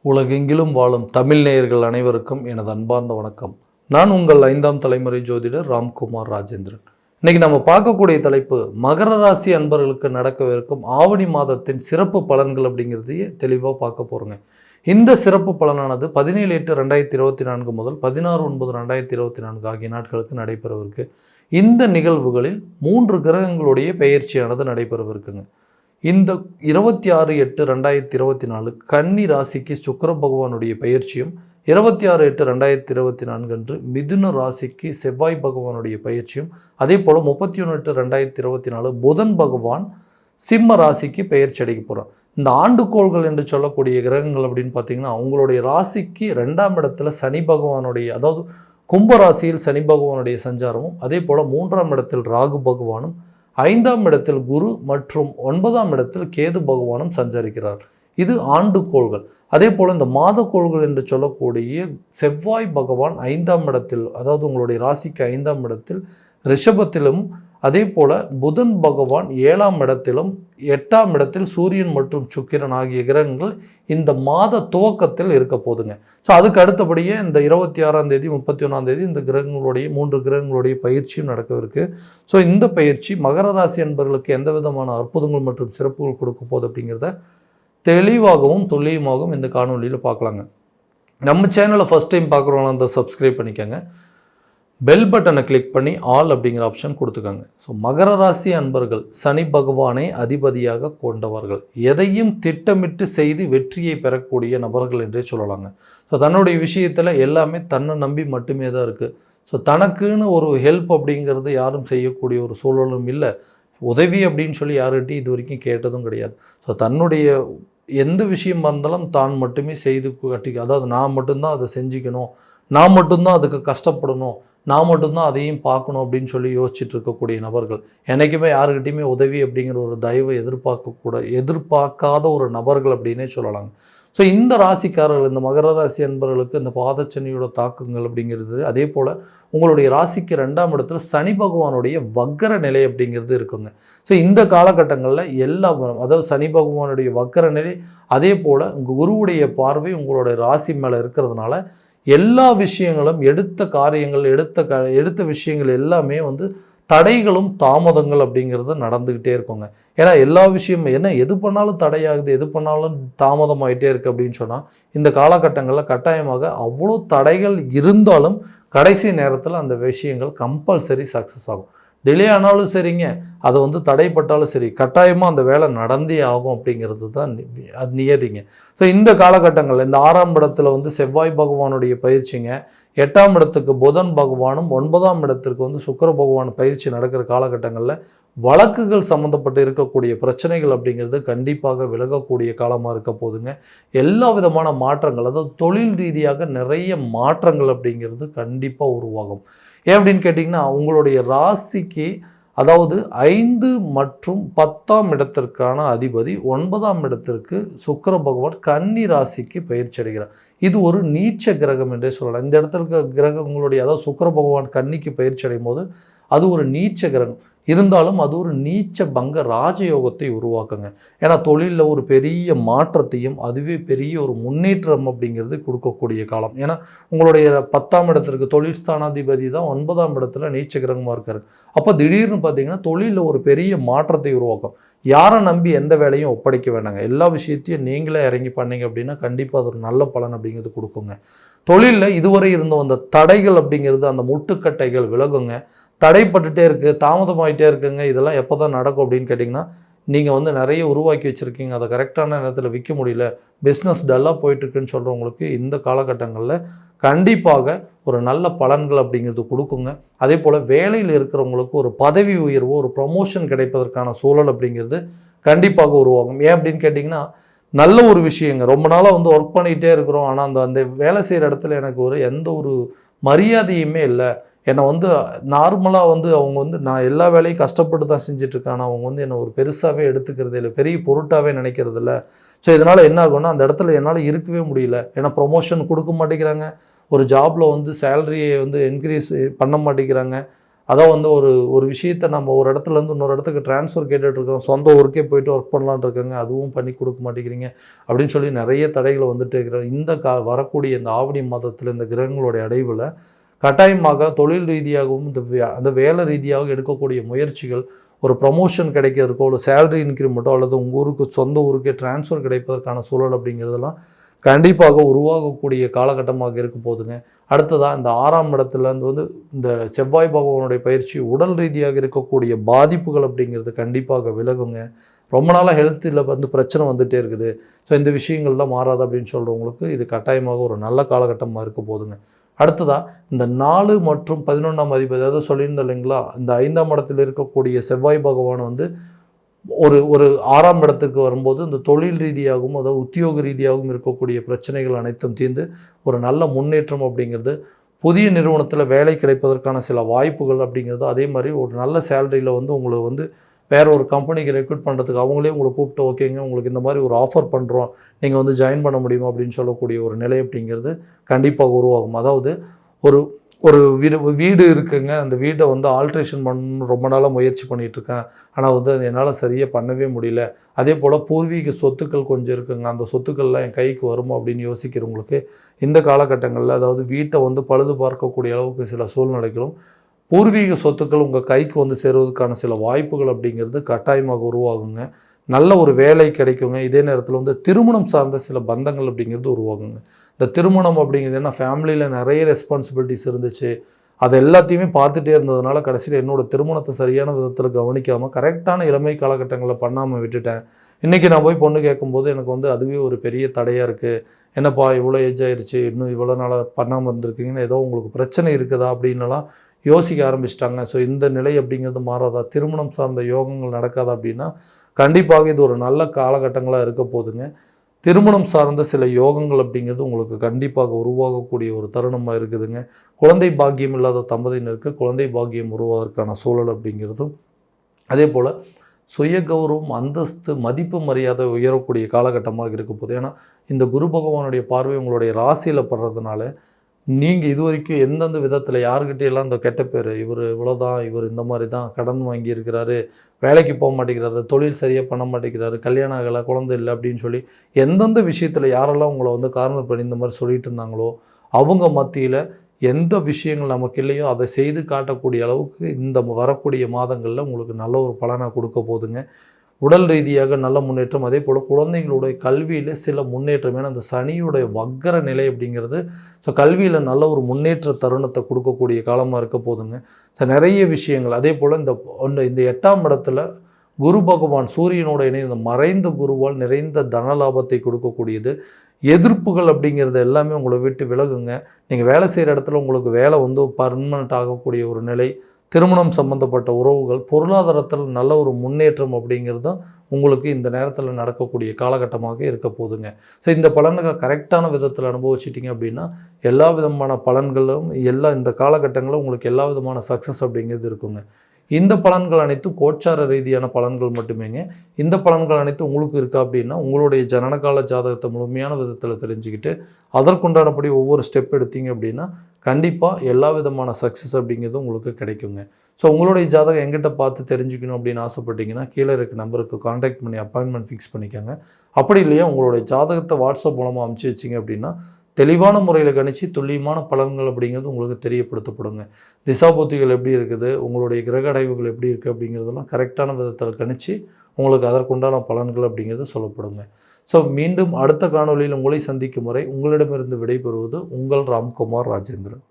உலகெங்கிலும் வாழும் தமிழ் நேயர்கள் அனைவருக்கும் எனது அன்பார்ந்த வணக்கம். நான் உங்கள் 5ஆம் தலைமுறை ஜோதிடர் ராம்குமார் ராஜேந்திரன். இன்னைக்கு நம்ம பார்க்கக்கூடிய தலைப்பு மகர ராசி அன்பர்களுக்கு நடக்கவிருக்கும் ஆவணி மாதத்தின் சிறப்பு பலன்கள் அப்படிங்கிறதையே தெளிவாக பார்க்க போகிறோங்க. இந்த சிறப்பு பலனானது 17/8/2024 முதல் 16/9/2024 ஆகிய நாட்களுக்கு நடைபெறவிருக்கு. இந்த நிகழ்வுகளில் 3 கிரகங்களுடைய பெயர்ச்சியானது நடைபெறவிருக்குங்க. இந்த 26/8/2024 கன்னி ராசிக்கு சுக்கிர பகவானுடைய பயிற்சியும் 26/8/2024 அன்று மிதுன ராசிக்கு செவ்வாய் பகவானுடைய பயிற்சியும் அதே போல் 31/8/2024 புதன் பகவான் சிம்ம ராசிக்கு பயிற்சி அடைக்க போகிறார். இந்த ஆண்டுகோள்கள் என்று சொல்லக்கூடிய கிரகங்கள் அப்படின்னு பார்த்தீங்கன்னா உங்களுடைய ராசிக்கு 2ஆம் இடத்துல சனி பகவானுடைய, அதாவது கும்பராசியில் சனி பகவானுடைய சஞ்சாரமும் அதே போல் 3ஆம் இடத்தில் ராகு பகவானும் 5ஆம் இடத்தில் குரு மற்றும் 9ஆம் இடத்தில் கேது பகவானும் சஞ்சரிக்கிறார். இது ஆண்டுகோள்கள். அதே போல் இந்த மாதக்கோள்கள் என்று சொல்லக்கூடிய செவ்வாய் பகவான் 5ஆம் இடத்தில், அதாவது உங்களுடைய ராசிக்கு 5ஆம் இடத்தில் ரிஷபத்திலும், அதே போல் புதன் பகவான் 7ஆம் இடத்திலும் 8ஆம் இடத்தில் சூரியன் மற்றும் சுக்கிரன் ஆகிய கிரகங்கள் இந்த மாத துவக்கத்தில் இருக்க போதுங்க. ஸோ அதுக்கு அடுத்தபடியே இந்த 26ஆம் தேதி 31ஆம் தேதி இந்த கிரகங்களுடைய 3 கிரகங்களுடைய பயிற்சியும் நடக்கவிருக்கு. ஸோ இந்த பயிற்சி மகர ராசி என்பவர்களுக்கு எந்த விதமான அற்புதங்கள் மற்றும் சிறப்புகள் கொடுக்க போகுது அப்படிங்கிறத தெளிவாகவும் துல்லியமாகவும் இந்த காணொலியில் பார்க்கலாங்க. நம்ம சேனலை ஃபஸ்ட் டைம் பார்க்குறவங்களாம் அந்த சப்ஸ்கிரைப் பண்ணிக்கோங்க. பெல் பட்டனை கிளிக் பண்ணி ஆல் அப்படிங்கிற ஆப்ஷன் கொடுத்துக்காங்க. ஸோ மகர ராசி அன்பர்கள் சனி பகவானை அதிபதியாக கொண்டவர்கள், எதையும் திட்டமிட்டு செய்து வெற்றியை பெறக்கூடிய நபர்கள் என்றே சொல்லலாங்க. ஸோ தன்னுடைய விஷயத்தில் எல்லாமே தன்னை நம்பி மட்டுமே தான் இருக்குது. ஸோ தனக்குன்னு ஒரு ஹெல்ப் அப்படிங்கிறது யாரும் செய்யக்கூடிய ஒரு சூழலும் இல்லை. உதவி அப்படின்னு சொல்லி யார்கிட்டையும் இது வரைக்கும் கேட்டதும் கிடையாது. ஸோ தன்னுடைய எந்த விஷயம் இருந்தாலும் தான் மட்டுமே செய்து அதாவது நான் மட்டும்தான் அதை செஞ்சுக்கணும், நான் மட்டும்தான் அதுக்கு கஷ்டப்படணும், நான் மட்டும்தான் அதையும் பார்க்கணும் அப்படின்னு சொல்லி யோசிச்சுட்டு இருக்கக்கூடிய நபர்கள், என்றைக்குமே யாருக்கிட்டையுமே உதவி அப்படிங்கிற ஒரு தயவை எதிர்பார்க்காத ஒரு நபர்கள் அப்படின்னே சொல்லலாங்க. ஸோ இந்த ராசிக்காரர்கள், இந்த மகர ராசி என்பவர்களுக்கு இந்த பாதச்சனியோட தாக்கங்கள் அப்படிங்கிறது, அதே போல் உங்களுடைய ராசிக்கு 2ஆம் இடத்துல சனி பகவானுடைய வக்கர நிலை அப்படிங்கிறது இருக்குங்க. ஸோ இந்த காலகட்டங்களில் அதாவது சனி பகவானுடைய வக்கர நிலை, அதே போல் குருவுடைய பார்வை உங்களுடைய ராசி மேலே இருக்கிறதுனால எல்லா விஷயங்களும், எடுத்த காரியங்கள், எடுத்த விஷயங்கள் எல்லாமே தடைகளும் தாமதங்கள் அப்படிங்கிறது நடந்துக்கிட்டே இருக்குங்க. ஏன்னா எல்லா விஷயமும் எது பண்ணாலும் தடையாகுது, எது பண்ணாலும் தாமதம் ஆகிட்டே இருக்குது அப்படின்னு சொன்னால் இந்த காலகட்டங்களில் கட்டாயமாக அவ்வளோ தடைகள் இருந்தாலும் கடைசி நேரத்தில் அந்த விஷயங்கள் கம்பல்சரி சக்ஸஸ் ஆகும். டிலே ஆனாலும் சரிங்க, அது தடைப்பட்டாலும் சரி, கட்டாயமாக அந்த வேலை நடந்தே ஆகும் அப்படிங்கிறது தான் அது நியதிங்க. ஸோ இந்த காலகட்டங்களில் இந்த 6ஆம் இடத்துல செவ்வாய் பகவானுடைய பயிற்சிங்க, 8ஆம் இடத்துக்கு புதன் பகவானும் 9ஆம் இடத்திற்கு சுக்கிர பகவான் பயிற்சி நடக்கிற காலகட்டங்களில் வழக்குகள் சம்மந்தப்பட்டு இருக்கக்கூடிய பிரச்சனைகள் அப்படிங்கிறது கண்டிப்பாக விலகக்கூடிய காலமாக இருக்க போதுங்க. எல்லா விதமான மாற்றங்கள், அதாவது தொழில் ரீதியாக நிறைய மாற்றங்கள் அப்படிங்கிறது கண்டிப்பாக உருவாகும். ஏன் அப்படின்னு கேட்டிங்கன்னா உங்களுடைய ராசிக்கு, அதாவது 5 மற்றும் 10ஆம் இடத்திற்கான அதிபதி 9ஆம் இடத்திற்கு சுக்கிர பகவான் கன்னி ராசிக்கு பயிற்சி அடைகிறார். இது ஒரு நீச்ச கிரகம் என்றே சொல்லலாம். இந்த இடத்துல இருக்க கிரகம் உங்களுடைய, அதாவது சுக்கிர பகவான் கன்னிக்கு பயிற்சி அடையும் போது அது ஒரு நீச்ச கிரகம் இருந்தாலும் அது ஒரு நீச்ச பங்க ராஜயோகத்தை உருவாக்குங்க. ஏன்னா தொழிலில் ஒரு பெரிய மாற்றத்தையும் அதுவே பெரிய ஒரு முன்னேற்றம் அப்படிங்கிறது கொடுக்கக்கூடிய காலம். ஏன்னா உங்களுடைய 10ஆம் இடத்திற்கு தொழில் ஸ்தானாதிபதி தான் 9ஆம் இடத்துல நீச்ச கிரகமாக இருக்காரு. அப்போ திடீர்னு பார்த்தீங்கன்னா தொழிலில் ஒரு பெரிய மாற்றத்தை உருவாக்கும். யாரை நம்பி எந்த வேலையும் ஒப்படைக்க வேண்டாங்க. எல்லா விஷயத்தையும் நீங்களே இறங்கி பண்ணீங்க அப்படின்னா கண்டிப்பாக அது ஒரு நல்ல பலன் அப்படிங்கிறது கொடுக்குங்க. தொழிலில் இதுவரை இருந்த அந்த தடைகள் அப்படிங்கிறது, அந்த முட்டுக்கட்டைகள் விலகுங்க. தடைப்பட்டுட்டே இருக்குது, தாமதமாகிட்டே இருக்குங்க, இதெல்லாம் எப்போ தான் நடக்கும் அப்படின்னு கேட்டிங்கன்னா, நீங்கள் நிறைய உருவாக்கி வச்சுருக்கீங்க, அதை கரெக்டான நேரத்தில் விற்க முடியல, பிஸ்னஸ் டல்லாக போயிட்டுருக்குன்னு சொல்கிறவங்களுக்கு இந்த காலகட்டங்களில் கண்டிப்பாக ஒரு நல்ல பலன்கள் அப்படிங்கிறது கொடுக்குங்க. அதே போல் வேலையில் இருக்கிறவங்களுக்கு ஒரு பதவி உயர்வோ ஒரு ப்ரமோஷன் கிடைப்பதற்கான சூழல் அப்படிங்கிறது கண்டிப்பாக உருவாகும். ஏன் அப்படின்னு கேட்டிங்கன்னா, நல்ல ஒரு விஷயங்க. ரொம்ப நாளாக ஒர்க் பண்ணிகிட்டே இருக்கிறோம், ஆனால் அந்த வேலை செய்கிற இடத்துல எனக்கு எந்த ஒரு மரியாதையுமே இல்லை, என்னை நார்மலாக அவங்க நான் எல்லா வேலையும் கஷ்டப்பட்டு தான் செஞ்சிட்ருக்கேன், ஆனால் அவங்க என்னை ஒரு பெருசாகவே எடுத்துக்கிறது இல்லை, பெரிய பொருட்டாகவே நினைக்கிறது இல்லை. ஸோ இதனால் என்ன ஆகும்னா அந்த இடத்துல என்னால் இருக்கவே முடியல. ஏன்னா ப்ரொமோஷன் கொடுக்க மாட்டேங்கிறாங்க, ஒரு ஜாபில் சேலரியை இன்க்ரீஸ் பண்ண மாட்டேங்கிறாங்க, அதான் வந்து ஒரு ஒரு விஷயத்தை நம்ம ஒரு இடத்துலேருந்து இன்னொரு இடத்துக்கு ட்ரான்ஸ்ஃபர் கேட்டுட்ருக்கோம், சொந்த ஊருக்கே போயிட்டு ஒர்க் பண்ணலான்னு இருக்காங்க, அதுவும் பண்ணி கொடுக்க மாட்டேங்கிறீங்க அப்படின்னு சொல்லி நிறைய தடைகளை வந்துட்டு இருக்கிறோம். இந்த வரக்கூடிய இந்த ஆவணி மாதத்தில் இந்த கிரகங்களுடைய அடைவில் கட்டாயமாக தொழில் ரீதியாகவும் அந்த வேலை ரீதியாக எடுக்கக்கூடிய முயற்சிகள், ஒரு ப்ரமோஷன் கிடைக்கிறதுக்கோ இல்லை சேலரி இன்க்ரிமெண்ட்டோ அல்லது உங்கள் ஊருக்கு சொந்த ஊருக்கே ட்ரான்ஸ்ஃபர் கிடைப்பதற்கான சூழல் அப்படிங்கிறதெல்லாம் கண்டிப்பாக உருவாகக்கூடிய காலகட்டமாக இருக்க போதுங்க. அடுத்ததாக இந்த 6ஆம் இடத்துலேருந்து வந்து இந்த செவ்வாய் பகவானுடைய பயிற்சி உடல் ரீதியாக இருக்கக்கூடிய பாதிப்புகள் அப்படிங்கிறது கண்டிப்பாக விலகுங்க. ரொம்ப நாளாக ஹெல்த்தில் வந்து பிரச்சனை வந்துகிட்டே இருக்குது, ஸோ இந்த விஷயங்கள்லாம் மாறாது அப்படின்னு சொல்கிறவங்களுக்கு இது கட்டாயமாக ஒரு நல்ல காலகட்டமாக இருக்க போதுங்க. அடுத்ததாக இந்த 4 மற்றும் 11ஆம் அதிபதி, அதாவது சொல்லியிருந்தோம் இல்லைங்களா, இந்த 5ஆம் இடத்தில் இருக்கக்கூடிய செவ்வாய் பகவான் வந்து ஒரு 6ஆம் இடத்துக்கு வரும்போது இந்த தொழில் ரீதியாகவும் அதாவது உத்தியோக ரீதியாகவும் இருக்கக்கூடிய பிரச்சனைகள் அனைத்தும் தீர்ந்து ஒரு நல்ல முன்னேற்றம் அப்படிங்கிறது, புதிய நிறுவனத்தில் வேலை கிடைப்பதற்கான சில வாய்ப்புகள் அப்படிங்கிறது, அதே மாதிரி ஒரு நல்ல சேலரியில் வந்து உங்களை வந்து வேறு ஒரு கம்பெனிக்கு ரெக்ரூட் பண்ணுறதுக்கு அவங்களே உங்களை கூப்பிட்டு ஓகேங்க உங்களுக்கு இந்த மாதிரி ஒரு ஆஃபர் பண்ணுறோம், நீங்கள் வந்து ஜாயின் பண்ண முடியுமா அப்படின்னு சொல்லக்கூடிய ஒரு நிலை அப்படிங்கிறது கண்டிப்பாக உருவாகும். அதாவது ஒரு ஒரு வீடு இருக்குங்க, அந்த வீட்டை வந்து ஆல்ட்ரேஷன் பண்ணணும்னு ரொம்ப நாளாக முயற்சி பண்ணிகிட்ருக்கேன், ஆனால் வந்து அது என்னால் சரியாக பண்ணவே முடியல. அதே போல் பூர்வீக சொத்துக்கள் கொஞ்சம் இருக்குங்க, அந்த சொத்துக்கள்லாம் என் கைக்கு வருமா அப்படின்னு யோசிக்கிறவங்களுக்கு இந்த காலகட்டங்களில், அதாவது வீட்டை வந்து பழுது பார்க்கக்கூடிய அளவுக்கு சில சூழ்நிலைகளும் பூர்வீக சொத்துக்கள் உங்கள் கைக்கு வந்து சேருவதற்கான சில வாய்ப்புகள் அப்படிங்கிறது கட்டாயமாக உருவாகுங்க. நல்ல ஒரு வேலை கிடைக்குங்க. இதே நேரத்தில் வந்து திருமணம் சார்ந்த சில பந்தங்கள் அப்படிங்கிறது உருவாகுங்க. இந்த திருமணம் அப்படிங்கிறது என்ன, ஃபேமிலியில் நிறைய ரெஸ்பான்சிபிலிட்டிஸ் இருந்துச்சு, அது எல்லாத்தையுமே பார்த்துட்டே இருந்ததுனால கடைசியில் என்னோடய திருமணத்தை சரியான விதத்தில் கவனிக்காமல் கரெக்டான இளமை காலகட்டங்களில் பண்ணாமல் விட்டுட்டேன். இன்றைக்கி நான் போய் பொண்ணு கேட்கும்போது எனக்கு வந்து அதுவே ஒரு பெரிய தடையாக இருக்குது. என்னப்பா இவ்வளோ ஏஜ் ஆயிடுச்சு, இன்னும் இவ்வளோ நாளாக பண்ணாமல் இருந்திருக்கீங்கன்னு, ஏதோ உங்களுக்கு பிரச்சனை இருக்குதா அப்படின்னுலாம் யோசிக்க ஆரம்பிச்சிட்டாங்க. ஸோ இந்த நிலை அப்படிங்கிறது மாறாதா, திருமணம் சார்ந்த யோகங்கள் நடக்காதா அப்படின்னா கண்டிப்பாக இது ஒரு நல்ல காலகட்டங்களாக இருக்க போதுங்க. திருமணம் சார்ந்த சில யோகங்கள் அப்படிங்கிறது உங்களுக்கு கண்டிப்பாக உருவாகக்கூடிய ஒரு தருணமாக இருக்குதுங்க. குழந்தை பாக்கியம் இல்லாத தம்பதியினருக்கு குழந்தை பாக்கியம் உருவாவதற்கான சூழல் அப்படிங்கிறதும், அதே போல் சுய கௌரவம், அந்தஸ்து, மதிப்பு, மரியாதை உயரக்கூடிய காலகட்டமாக இருக்க போகுது. ஏன்னா இந்த குரு பகவானுடைய பார்வை உங்களுடைய ராசியில் படுறதுனால நீங்கள் இது வரைக்கும் எந்தெந்த விதத்தில் யாருக்கிட்டையெல்லாம் இந்த கெட்ட பேர், இவர் இவ்வளோதான், இவர் இந்த மாதிரி தான், கடன் வாங்கியிருக்கிறாரு, வேலைக்கு போக மாட்டேங்கிறாரு, தொழில் சரியாக பண்ண மாட்டேங்கிறாரு, கல்யாணம் ஆகலை, குழந்தை இல்லை அப்படின்னு சொல்லி எந்தெந்த விஷயத்தில் யாரெல்லாம் உங்களை வந்து காரணம் பண்ணி இந்த மாதிரி சொல்லிட்டு இருந்தாங்களோ அவங்க மத்தியில் எந்த விஷயங்கள் நமக்கு இல்லையோ அதை செய்து காட்டக்கூடிய அளவுக்கு இந்த வரக்கூடிய மாதங்களில் உங்களுக்கு நல்ல ஒரு பலனை கொடுக்க போதுங்க. உடல் ரீதியாக நல்ல முன்னேற்றம், அதே போல் குழந்தைங்களுடைய கல்வியில் சில முன்னேற்றம். ஏன்னா அந்த சனியுடைய வக்கர நிலை அப்படிங்கிறது ஸோ கல்வியில் நல்ல ஒரு முன்னேற்ற தருணத்தை கொடுக்கக்கூடிய காலமாக இருக்க போதுங்க. ஸோ நிறைய விஷயங்கள், அதே போல் இந்த 8ஆம் இடத்துல குரு பகவான் சூரியனோட இணைந்த மறைந்த குருவால் நிறைந்த தன லாபத்தை கொடுக்கக்கூடியது. எதிர்ப்புகள் அப்படிங்கிறது எல்லாமே உங்களை விட்டு விலகுங்க. நீங்கள் வேலை செய்கிற இடத்துல உங்களுக்கு வேலை வந்து பர்மனெண்ட் ஆகக்கூடிய ஒரு நிலை, திருமணம் சம்பந்தப்பட்ட உறவுகள், பொருளாதாரத்தில் நல்ல ஒரு முன்னேற்றம் அப்படிங்கிறதும் உங்களுக்கு இந்த நேரத்தில் நடக்கக்கூடிய காலகட்டமாக இருக்க போதுங்க. ஸோ இந்த பலன்களை கரெக்டான விதத்தில் அனுபவிச்சிட்டிங்க அப்படின்னா எல்லா விதமான பலன்களும் இந்த காலகட்டங்களில் உங்களுக்கு எல்லா விதமான சக்ஸஸ் அப்படிங்கிறது இருக்குங்க. இந்த பலன்கள் அனைத்தும் கோச்சார ரீதியான பலன்கள் மட்டுமேங்க. இந்த பலன்கள் அனைத்தும் உங்களுக்கு இருக்கா அப்படின்னா உங்களுடைய ஜனனகால ஜாதகத்தை முழுமையான விதத்தில் தெரிஞ்சுக்கிட்டு அதற்குண்டானபடி ஒவ்வொரு ஸ்டெப் எடுத்தீங்க அப்படின்னா கண்டிப்பாக எல்லா விதமான சக்ஸஸ் அப்படிங்கிறது உங்களுக்கு கிடைக்குங்க. ஸோ உங்களுடைய ஜாதகம் எங்கிட்ட பார்த்து தெரிஞ்சுக்கணும் அப்படின்னு ஆசைப்பட்டீங்கன்னா கீழே இருக்க நம்பருக்கு காண்டாக்ட் பண்ணி அப்பாயின்மெண்ட் ஃபிக்ஸ் பண்ணிக்கோங்க. அப்படி இல்லையா உங்களுடைய ஜாதகத்தை வாட்ஸ்அப் மூலமாக அனுப்பிச்சி வச்சிங்க அப்படின்னா தெளிவான முறையில் கணிச்சு துல்லியமான பலன்கள் அப்படிங்கிறது உங்களுக்கு தெரியப்படுத்தப்படுங்க. திசாபுத்திகள் எப்படி இருக்குது, உங்களுடைய கிரக அடைவுகள் எப்படி இருக்குது அப்படிங்கிறதெல்லாம் கரெக்டான விதத்தில் கணிச்சு உங்களுக்கு அதற்குண்டான பலன்கள் அப்படிங்கிறது சொல்லப்படுங்க. ஸோ மீண்டும் அடுத்த காணொலியில் உங்களை சந்திக்கும் வரை உங்களிடமிருந்து விடைபெறுவது உங்கள் ராம்குமார் ராஜேந்திரன்.